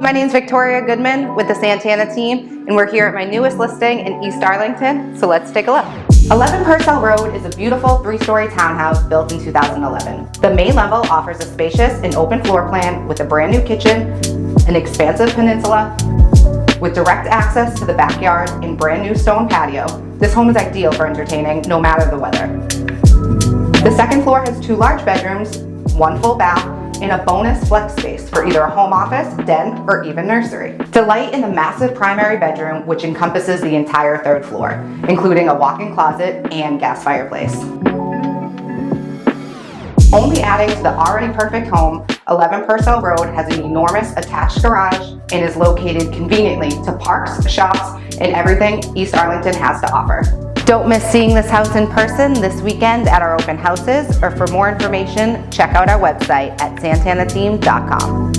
My name is Victoria Goodman with the Santana team, and we're here at my newest listing in East Arlington, so let's take a look. 11 Purcell Road is a beautiful 3-story townhouse built in 2011. The main level offers a spacious and open floor plan with a brand new kitchen, an expansive peninsula, with direct access to the backyard and brand new stone patio. This home is ideal for entertaining no matter the weather. The second floor has 2 large bedrooms, 1 full bath, and a bonus flex space for either a home office, den, or even nursery. Delight in the massive primary bedroom, which encompasses the entire 3rd floor, including a walk-in closet and gas fireplace. Only adding to the already perfect home, 11 Purcell Road has an enormous attached garage and is located conveniently to parks, shops, and everything East Arlington has to offer. Don't miss seeing this house in person this weekend at our open houses, or for more information, check out our website at santanateam.com.